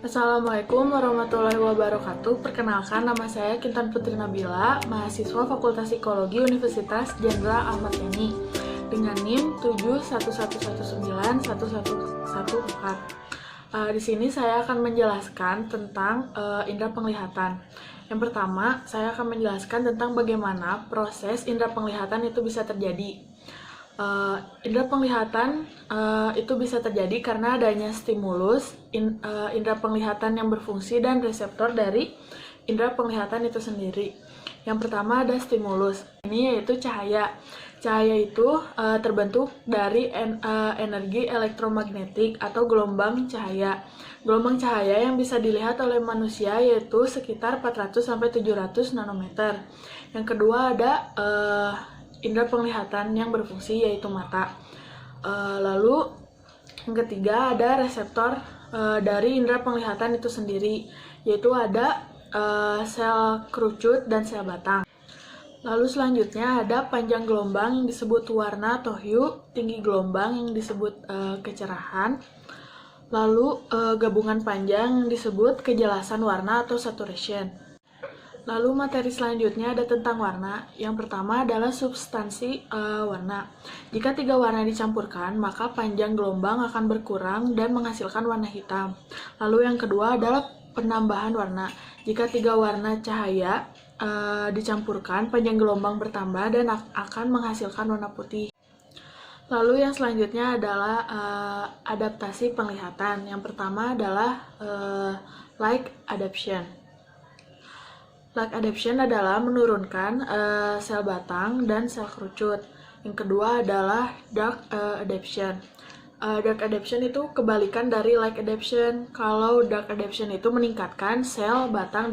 Assalamualaikum warahmatullahi wabarakatuh. Perkenalkan, nama saya Kintan Putri Nabila, mahasiswa Fakultas Psikologi Universitas Jenderal Ahmad Yani dengan NIM 711911114. Di sini saya akan menjelaskan tentang indera penglihatan. Yang pertama, saya akan menjelaskan tentang bagaimana proses indera penglihatan itu bisa terjadi. Indera penglihatan itu bisa terjadi karena adanya stimulus indera penglihatan yang berfungsi dan reseptor dari indera penglihatan itu sendiri. Yang pertama ada stimulus, ini yaitu cahaya. Cahaya itu terbentuk dari energi elektromagnetik atau gelombang cahaya. Gelombang cahaya yang bisa dilihat oleh manusia yaitu sekitar 400-700 nanometer. Yang kedua ada indera penglihatan yang berfungsi yaitu mata. Lalu yang ketiga ada reseptor dari indera penglihatan itu sendiri, yaitu ada sel kerucut dan sel batang. Lalu selanjutnya ada panjang gelombang yang disebut warna atau hue, tinggi gelombang yang disebut kecerahan. Lalu gabungan panjang yang disebut kejelasan warna atau saturation. Lalu materi selanjutnya ada tentang warna. Yang pertama adalah substansi warna. Jika 3 warna dicampurkan, maka panjang gelombang akan berkurang dan menghasilkan warna hitam. Lalu yang kedua adalah penambahan warna. Jika 3 warna cahaya dicampurkan, panjang gelombang bertambah dan akan menghasilkan warna putih. Lalu yang selanjutnya adalah adaptasi penglihatan. Yang pertama adalah light adaptation. Light adaptation adalah menurunkan sel batang dan sel kerucut. Yang kedua adalah dark adaptation. Dark adaptation itu kebalikan dari light adaptation. Kalau dark adaptation itu meningkatkan sel batang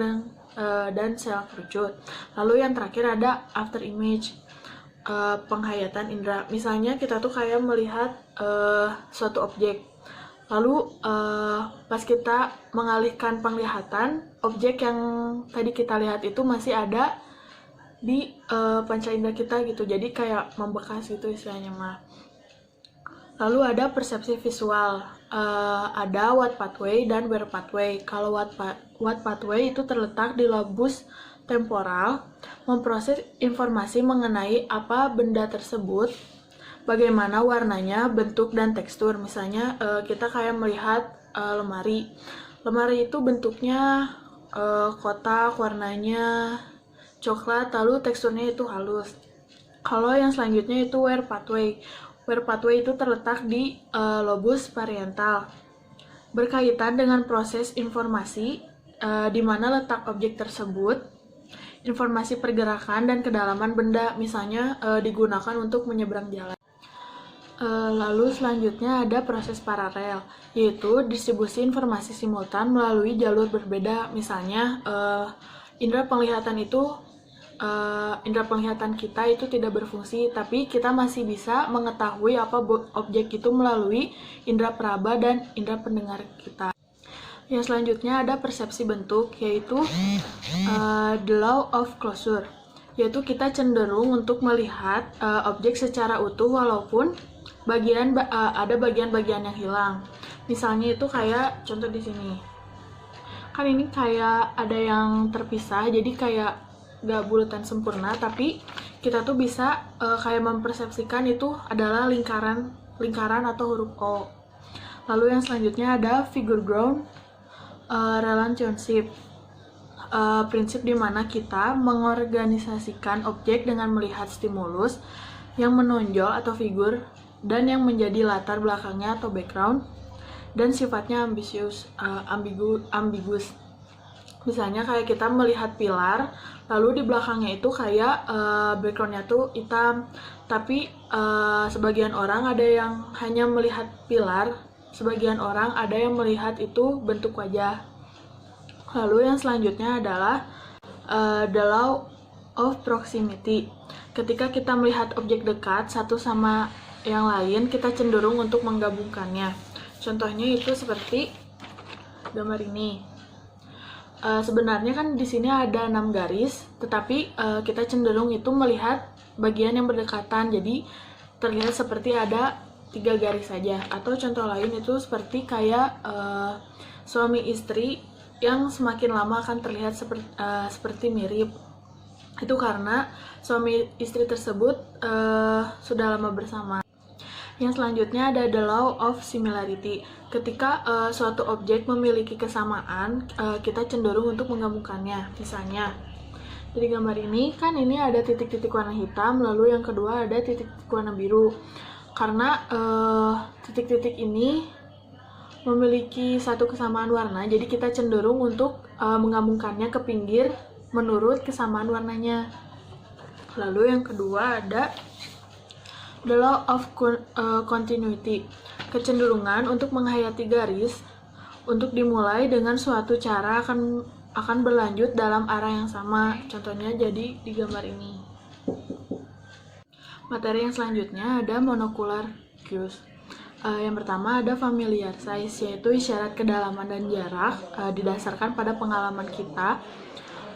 dan sel kerucut. Lalu yang terakhir ada after image, penghayatan indera. Misalnya kita tuh kayak melihat suatu objek. Lalu pas kita mengalihkan penglihatan, objek yang tadi kita lihat itu masih ada di panca indera kita gitu. Jadi kayak membekas gitu istilahnya mah. Lalu ada persepsi visual, ada what pathway dan where pathway. Kalau what pathway itu terletak di lobus temporal, memproses informasi mengenai apa benda tersebut, bagaimana warnanya, bentuk, dan tekstur. Misalnya kita kayak melihat lemari. Lemari itu bentuknya kotak, warnanya coklat, lalu teksturnya itu halus. Kalau yang selanjutnya itu where pathway. Where pathway itu terletak di lobus parietal, berkaitan dengan proses informasi di mana letak objek tersebut, informasi pergerakan dan kedalaman benda, misalnya digunakan untuk menyeberang jalan. Lalu selanjutnya ada proses paralel, yaitu distribusi informasi simultan melalui jalur berbeda. Misalnya indera penglihatan kita itu tidak berfungsi, tapi kita masih bisa mengetahui apa objek itu melalui indera peraba dan indera pendengar kita. Yang selanjutnya ada persepsi bentuk, yaitu the law of closure, yaitu kita cenderung untuk melihat objek secara utuh walaupun ada bagian-bagian yang hilang. Misalnya itu kayak contoh di sini. Kan ini kayak ada yang terpisah, jadi kayak gak bulatan sempurna, tapi kita tuh bisa kayak mempersepsikan itu adalah lingkaran atau huruf O. Lalu yang selanjutnya ada figure ground relationship, prinsip di mana kita mengorganisasikan objek dengan melihat stimulus yang menonjol atau figur dan yang menjadi latar belakangnya atau background, dan sifatnya ambigus. Misalnya kayak kita melihat pilar, lalu di belakangnya itu kayak backgroundnya tuh hitam, tapi sebagian orang ada yang hanya melihat pilar, sebagian orang ada yang melihat itu bentuk wajah. Lalu yang selanjutnya adalah the law of proximity. Ketika kita melihat objek dekat satu sama yang lain, kita cenderung untuk menggabungkannya. Contohnya itu seperti gambar ini. Sebenarnya kan di sini ada 6 garis, tetapi kita cenderung itu melihat bagian yang berdekatan. Jadi terlihat seperti ada 3 garis saja. Atau contoh lain itu seperti kayak suami istri yang semakin lama akan terlihat seperti mirip. Itu karena suami istri tersebut sudah lama bersama. Yang selanjutnya ada the law of similarity. Ketika suatu objek memiliki kesamaan, kita cenderung untuk menggabungkannya. Misalnya, dari gambar ini kan ini ada titik-titik warna hitam, lalu yang kedua ada titik-titik warna biru. Karena titik-titik ini memiliki satu kesamaan warna, jadi kita cenderung untuk menggabungkannya ke pinggir menurut kesamaan warnanya. Lalu yang kedua ada the law of continuity, kecenderungan untuk menghayati garis untuk dimulai dengan suatu cara akan berlanjut dalam arah yang sama. Contohnya jadi di gambar ini. Materi yang selanjutnya ada monocular cues. Yang pertama ada familiar size, yaitu isyarat kedalaman dan jarak didasarkan pada pengalaman kita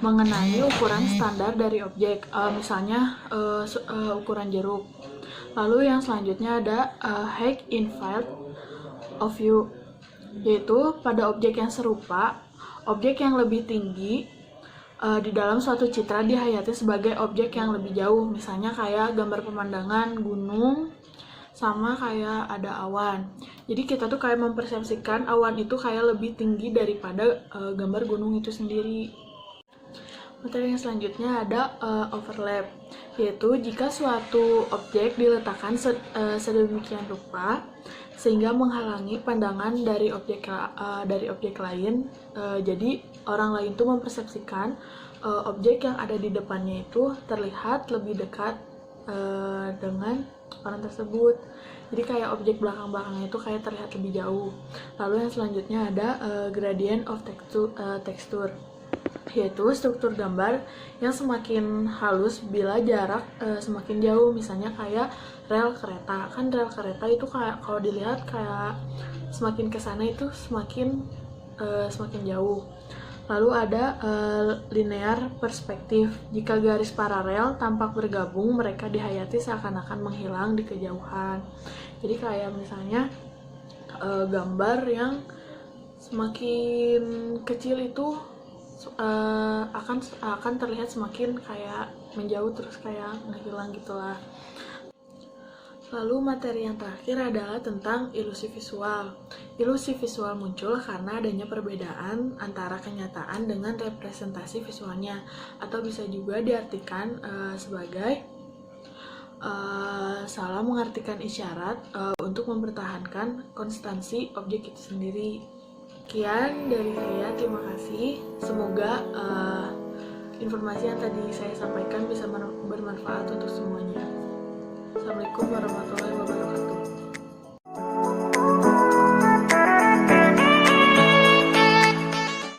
mengenai ukuran standar dari objek, misalnya ukuran jeruk. Lalu yang selanjutnya ada height in field of view, yaitu pada objek yang serupa, objek yang lebih tinggi di dalam suatu citra dihayati sebagai objek yang lebih jauh, misalnya kayak gambar pemandangan gunung sama kayak ada awan. Jadi kita tuh kayak mempersepsikan awan itu kayak lebih tinggi daripada gambar gunung itu sendiri. Materi yang selanjutnya ada overlap, yaitu jika suatu objek diletakkan sedemikian rupa sehingga menghalangi pandangan dari objek lain, jadi orang lain tuh mempersepsikan objek yang ada di depannya itu terlihat lebih dekat dengan orang tersebut. Jadi kayak objek belakang-belakangnya itu kayak terlihat lebih jauh. Lalu yang selanjutnya ada gradient of texture, yaitu struktur gambar yang semakin halus bila jarak semakin jauh. Misalnya kayak rel kereta, kan rel kereta itu kayak kalau dilihat kayak semakin ke sana itu semakin jauh. Lalu ada linear perspektif, jika garis paralel tampak bergabung, mereka dihayati seakan-akan menghilang di kejauhan. Jadi kayak misalnya gambar yang semakin kecil itu akan terlihat semakin kayak menjauh terus kayak menghilang gitulah. Lalu materi yang terakhir adalah tentang ilusi visual. Ilusi visual muncul karena adanya perbedaan antara kenyataan dengan representasi visualnya, atau bisa juga diartikan sebagai salah mengartikan isyarat untuk mempertahankan konstansi objek itu sendiri. Sekian dari saya, terima kasih. Semoga informasi yang tadi saya sampaikan bisa bermanfaat untuk semuanya. Assalamualaikum warahmatullahi wabarakatuh.